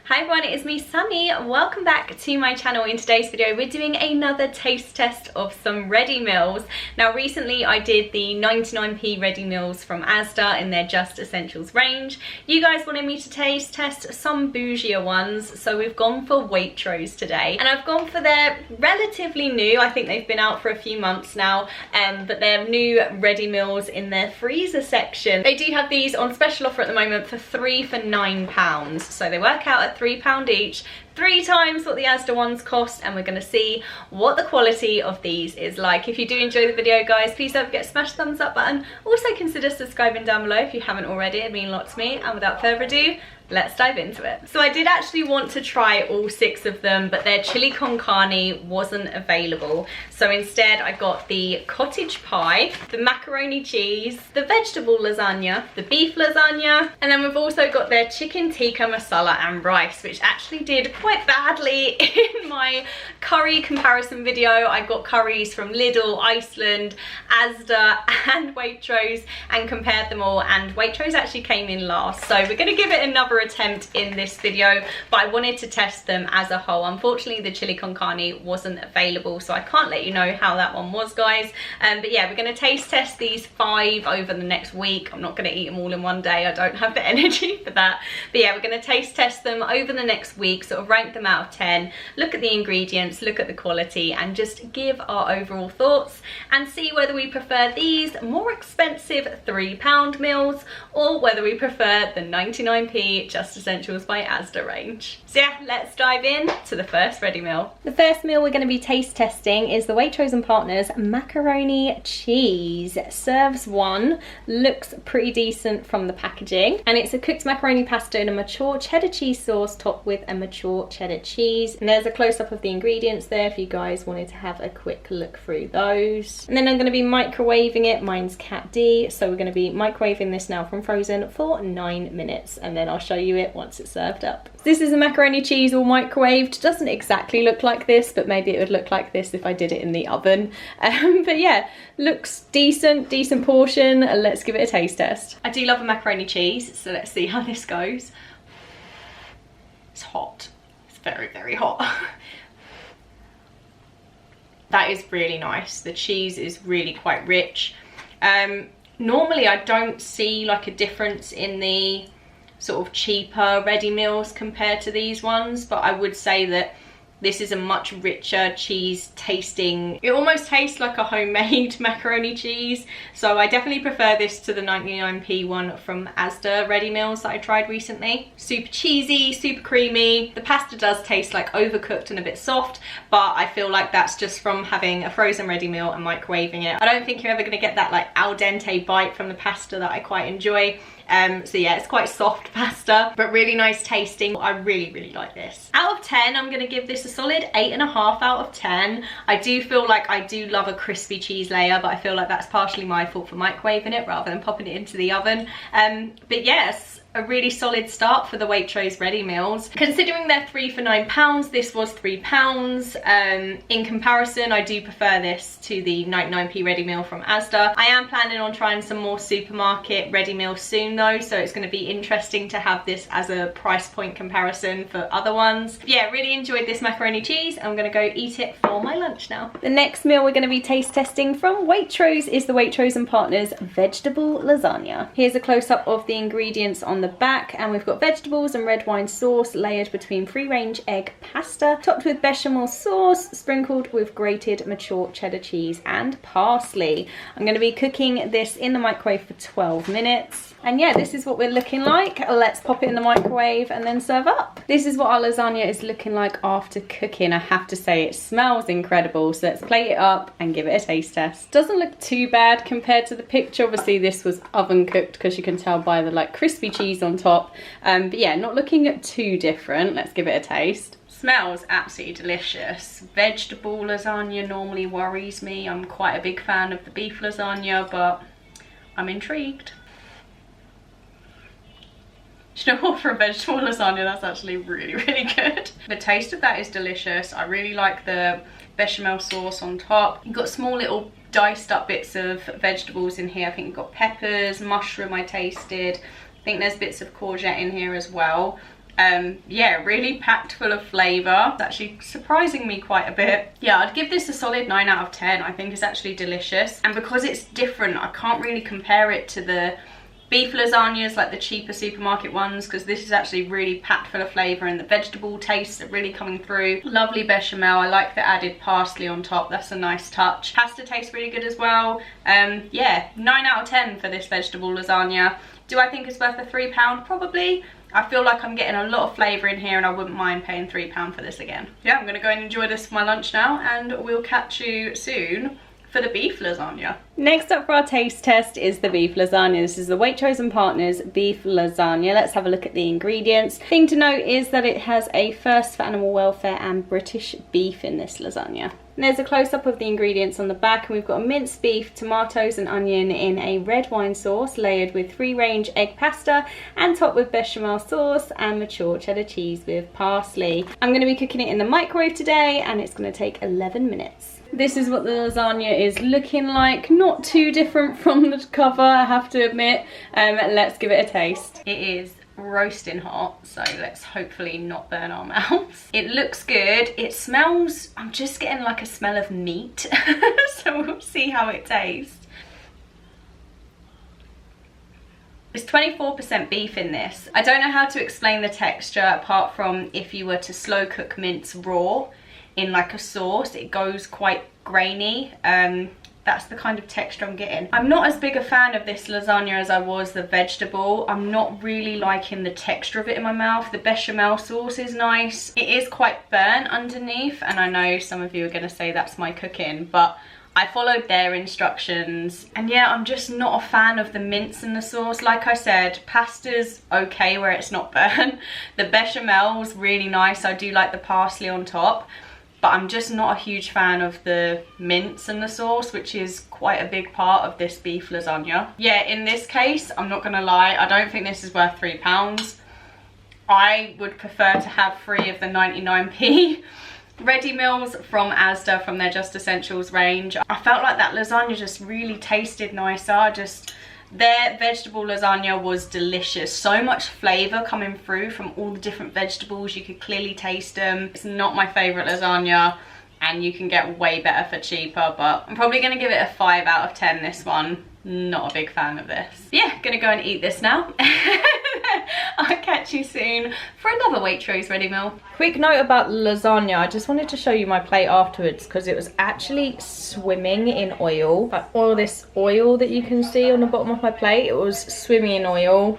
Hi everyone, it is me Sunny. Welcome back to my channel. In today's video we're doing another taste test of some ready meals. Now recently I did the 99p ready meals from Asda in their Just Essentials range. You guys wanted me to taste test some bougier ones, so we've gone for Waitrose today. And I've gone for their relatively new, I think they've been out for a few months now, but they're new ready meals in their freezer section. They do have these on special offer at the moment for 3 for £9. So they work out at £3 each, 3 times what the Asda ones cost, and we're going to see what the quality of these is like. If you do enjoy the video guys, please don't forget to smash the thumbs up button. Also consider subscribing down below if you haven't already, it'd mean a lot to me. And without further ado, let's dive into it. So I did actually want to try all 6 of them, but their chili con carne wasn't available. So instead I got the cottage pie, the macaroni cheese, the vegetable lasagna, the beef lasagna, and then we've also got their chicken tikka masala and rice, which actually did quite badly in my curry comparison video. I got curries from Lidl, Iceland, Asda and Waitrose and compared them all, and Waitrose actually came in last. So we're going to give it another attempt in this video, but I wanted to test them as a whole. Unfortunately the chili con carne wasn't available, so I can't let you know how that one was guys, but yeah, we're going to taste test these 5 over the next week. I'm not going to eat them all in one day, I don't have the energy for that, but yeah, we're going to taste test them over the next week, sort of rank them out of 10, look at the ingredients, look at the quality, and just give our overall thoughts and see whether we prefer these more expensive £3 meals or whether we prefer the 99p Just Essentials by Asda range. So yeah, let's dive in to the first ready meal. The first meal we're going to be taste testing is the Waitrose and Partners macaroni cheese. Serves 1, looks pretty decent from the packaging, and it's a cooked macaroni pasta in a mature cheddar cheese sauce topped with a mature cheddar cheese. And there's a close-up of the ingredients there if you guys wanted to have a quick look through those. And then I'm going to be microwaving it. Mine's Cat D, so we're going to be microwaving this now from frozen for 9 minutes, and then I'll show you it once it's served up. This is a macaroni cheese all microwaved. Doesn't exactly look like this, but maybe it would look like this if I did it in the oven. But yeah, looks decent portion. Let's give it a taste test. I do love a macaroni cheese, so let's see how this goes. It's hot. It's very, very hot. That is really nice. The cheese is really quite rich. Normally I don't see like a difference in the sort of cheaper ready meals compared to these ones, but I would say that this is a much richer cheese tasting. It almost tastes like a homemade macaroni cheese, so I definitely prefer this to the 99p one from Asda ready meals that I tried recently. Super cheesy, super creamy. The pasta does taste like overcooked and a bit soft, but I feel like that's just from having a frozen ready meal and microwaving it. I don't think you're ever going to get that like al dente bite from the pasta that I quite enjoy. So yeah, it's quite soft pasta, but really nice tasting. I really like this. Out of 10, I'm going to give this a solid 8.5 out of 10. I do feel like I do love a crispy cheese layer, but I feel like that's partially my fault for microwaving it rather than popping it into the oven. But yes, a really solid start for the Waitrose ready meals. Considering they're 3 for £9, this was £3. In comparison, I do prefer this to the 99p ready meal from Asda. I am planning on trying some more supermarket ready meals soon though, so it's going to be interesting to have this as a price point comparison for other ones. But yeah, really enjoyed this macaroni cheese. I'm going to go eat it for my lunch now. The next meal we're going to be taste testing from Waitrose is the Waitrose and Partners vegetable lasagna. Here's a close-up of the ingredients on the back, and we've got vegetables and red wine sauce layered between free-range egg pasta, topped with bechamel sauce, sprinkled with grated mature cheddar cheese and parsley. I'm going to be cooking this in the microwave for 12 minutes. And yeah, this is what we're looking like. Let's pop it in the microwave and then serve up. This is what our lasagna is looking like after cooking. I have to say, it smells incredible. So let's plate it up and give it a taste test. Doesn't look too bad compared to the picture. Obviously this was oven cooked because you can tell by the like crispy cheese on top. But yeah, not looking too different. Let's give it a taste. Smells absolutely delicious. Vegetable lasagna normally worries me. I'm quite a big fan of the beef lasagna, but I'm intrigued. Do you know what, for a vegetable lasagna, that's actually really good. The taste of that is delicious. I really like the bechamel sauce on top. You've got small little diced up bits of vegetables in here. I think you've got peppers, mushroom I tasted. I think there's bits of courgette in here as well. Yeah, really packed full of flavour. It's actually surprising me quite a bit. Yeah, I'd give this a solid 9 out of 10. I think it's actually delicious. And because it's different, I can't really compare it to the beef lasagnas, like the cheaper supermarket ones, because this is actually really packed full of flavour and the vegetable tastes are really coming through. Lovely bechamel. I like the added parsley on top. That's a nice touch. Pasta tastes really good as well. Yeah, 9 out of 10 for this vegetable lasagna. Do I think it's worth the £3? Probably. I feel like I'm getting a lot of flavour in here and I wouldn't mind paying £3 for this again. Yeah, I'm going to go and enjoy this for my lunch now, and we'll catch you soon for the beef lasagna. Next up for our taste test is the beef lasagna. This is the Waitrose and Partners beef lasagna. Let's have a look at the ingredients. Thing to note is that it has a first for animal welfare and British beef in this lasagna. And there's a close-up of the ingredients on the back, and we've got a minced beef, tomatoes and onion in a red wine sauce layered with free-range egg pasta and topped with bechamel sauce and mature cheddar cheese with parsley. I'm going to be cooking it in the microwave today, and it's going to take 11 minutes. This is what the lasagna is looking like. Not too different from the cover, I have to admit. Let's give it a taste. It is roasting hot, so let's hopefully not burn our mouths. It looks good. It smells, I'm just getting like a smell of meat. So we'll see how it tastes. There's 24% beef in this. I don't know how to explain the texture apart from if you were to slow cook mince raw in like a sauce, it goes quite grainy. That's the kind of texture I'm getting. I'm not as big a fan of this lasagna as I was the vegetable. I'm not really liking the texture of it in my mouth. The bechamel sauce is nice. It is quite burnt underneath, and I know some of you are gonna say that's my cooking, but I followed their instructions. And yeah, I'm just not a fan of the mince in the sauce. Like I said, pasta's okay where it's not burnt. The bechamel's really nice. I do like the parsley on top. But I'm just not a huge fan of the mince in the sauce, which is quite a big part of this beef lasagna. Yeah, in this case, I'm not gonna lie, I don't think this is worth £3. I would prefer to have 3 of the 99p ready meals from Asda, from their Just Essentials range. I felt like that lasagna just really tasted nicer. Their vegetable lasagna was delicious. So much flavour coming through from all the different vegetables. You could clearly taste them. It's not my favourite lasagna, and you can get way better for cheaper, but I'm probably going to give it a 5 out of 10 this one. Not a big fan of this. Yeah, gonna go and eat this now. I'll catch you soon for another Waitrose ready meal. Quick note about lasagna. I just wanted to show you my plate afterwards because it was actually swimming in oil. Like all this oil that you can see on the bottom of my plate, it was swimming in oil.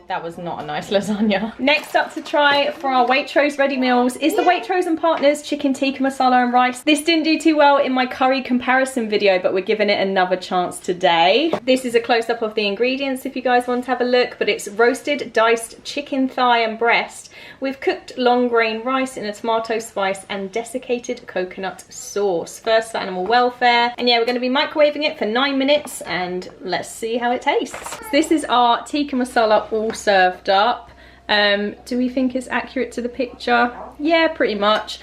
That was not a nice lasagna. Next up to try for our Waitrose ready meals is the Waitrose and Partners chicken tikka masala and rice. This didn't do too well in my curry comparison video, but we're giving it another chance today. This is a close-up of the ingredients if you guys want to have a look, but it's roasted diced chicken thigh and breast with cooked long grain rice in a tomato spice and desiccated coconut sauce. First for animal welfare. And yeah, we're going to be microwaving it for 9 minutes, and let's see how it tastes. So this is our tikka masala all served up. Do we think it's accurate to the picture? Yeah, pretty much.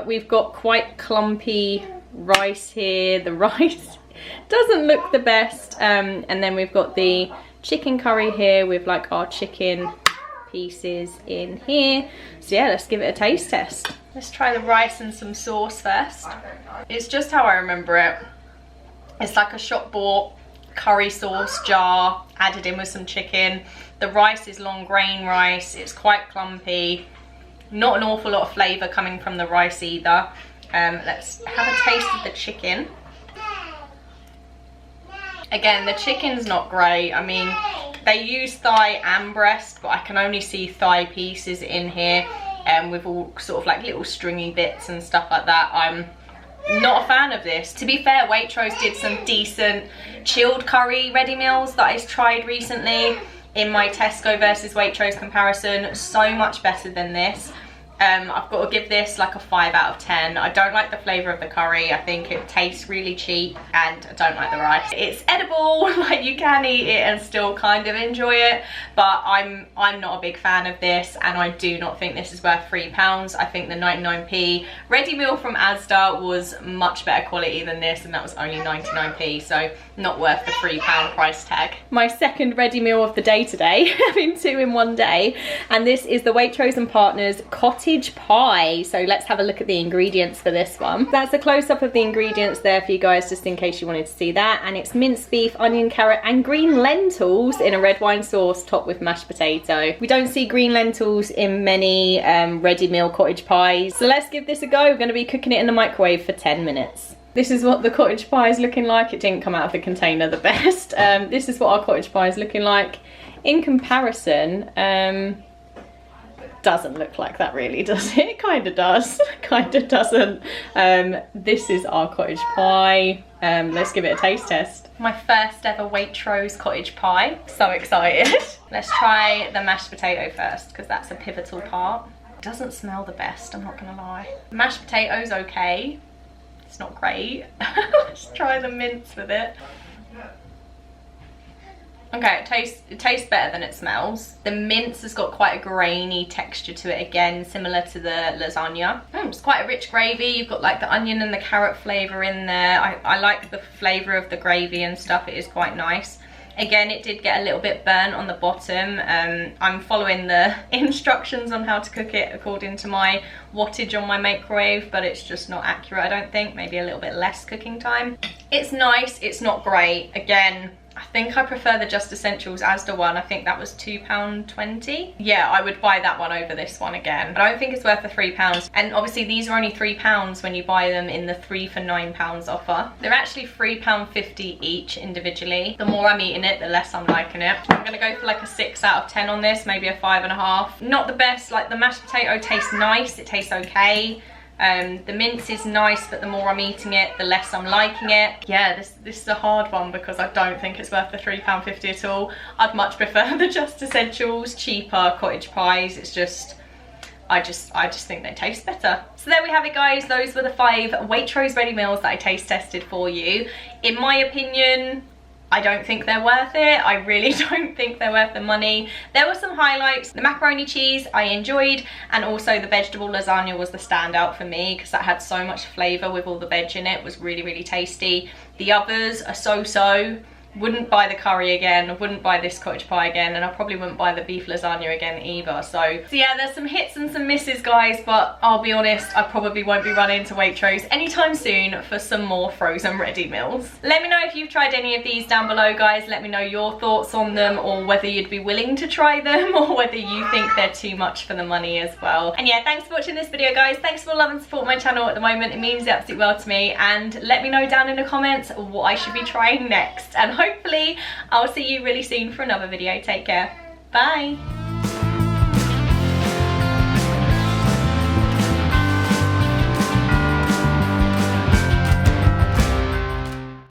We've got quite clumpy rice here. The rice doesn't look the best. And then we've got the chicken curry here with like our chicken pieces in here. So yeah, let's give it a taste test. Let's try the rice and some sauce first. It's just how I remember it. It's like a shop bought curry sauce jar added in with some chicken. The rice is long grain rice. It's quite clumpy. Not an awful lot of flavour coming from the rice either. Let's have a taste of the chicken. Again, the chicken's not great. I mean, they use thigh and breast, but I can only see thigh pieces in here, with all sort of like little stringy bits and stuff like that. I'm not a fan of this. To be fair, Waitrose did some decent chilled curry ready meals that I tried recently in my Tesco versus Waitrose comparison. So much better than this. I've got to give this like a 5 out of 10. I don't like the flavour of the curry. I think it tastes really cheap, and I don't like the rice. It's edible, like you can eat it and still kind of enjoy it, but I'm not a big fan of this, and I do not think this is worth £3. I think the 99p ready meal from Asda was much better quality than this, and that was only 99p, so not worth the £3 price tag. My second ready meal of the day today, having 2 in one day, and this is the Waitrose and Partners Cottage Pie. So let's have a look at the ingredients for this one. That's a close-up of the ingredients there for you guys, just in case you wanted to see that. And it's minced beef, onion, carrot and green lentils in a red wine sauce topped with mashed potato. We don't see green lentils in many ready meal cottage pies, so let's give this a go. We're going to be cooking it in the microwave for 10 minutes. This is what the cottage pie is looking like. It didn't come out of the container the best. This is what our cottage pie is looking like. In comparison, doesn't look like that really, does it? Kind of does, kind of doesn't. This is our cottage pie. Let's give it a taste test. My first ever Waitrose cottage pie. So excited. Let's try the mashed potato first, because that's a pivotal part. It doesn't smell the best, I'm not gonna lie. Mashed potato's okay. It's not great. Let's try the mince with it. Okay, it tastes better than it smells. The mince has got quite a grainy texture to it again, similar to the lasagna. It's quite a rich gravy. You've got like the onion and the carrot flavour in there. I like the flavour of the gravy and stuff. It is quite nice. Again, it did get a little bit burnt on the bottom. I'm following the instructions on how to cook it according to my wattage on my microwave, but it's just not accurate, I don't think. Maybe a little bit less cooking time. It's nice, it's not great. Again, I think I prefer the Just Essentials Asda one. I think that was £2.20. Yeah, I would buy that one over this one again. But I don't think it's worth the £3. And obviously these are only £3 when you buy them in the 3 for £9 offer. They're actually £3.50 each individually. The more I'm eating it, the less I'm liking it. I'm gonna go for like a 6 out of 10 on this, maybe a 5.5. Not the best, like the mashed potato tastes nice, it tastes okay. The mince is nice, but the more I'm eating it, the less I'm liking it. Yeah, this is a hard one because I don't think it's worth the £3.50 at all. I'd much prefer the Just Essentials, cheaper cottage pies. It's just, I just think they taste better. So there we have it, guys. Those were the 5 Waitrose ready meals that I taste tested for you. In my opinion, I don't think they're worth it. I really don't think they're worth the money. There were some highlights. The macaroni cheese I enjoyed, and also the vegetable lasagna was the standout for me because that had so much flavour with all the veg in it. It was really, really tasty. The others are so-so. Wouldn't buy the curry again, wouldn't buy this cottage pie again, and I probably wouldn't buy the beef lasagna again either. So yeah, there's some hits and some misses, guys, but I'll be honest, I probably won't be running to Waitrose anytime soon for some more frozen ready meals. Let me know if you've tried any of these down below, guys. Let me know your thoughts on them, or whether you'd be willing to try them, or whether you think they're too much for the money as well. And yeah, thanks for watching this video, guys. Thanks for loving and support my channel at the moment. It means the absolute world to me, and let me know down in the comments what I should be trying next, and hopefully I'll see you really soon for another video. Take care. Bye.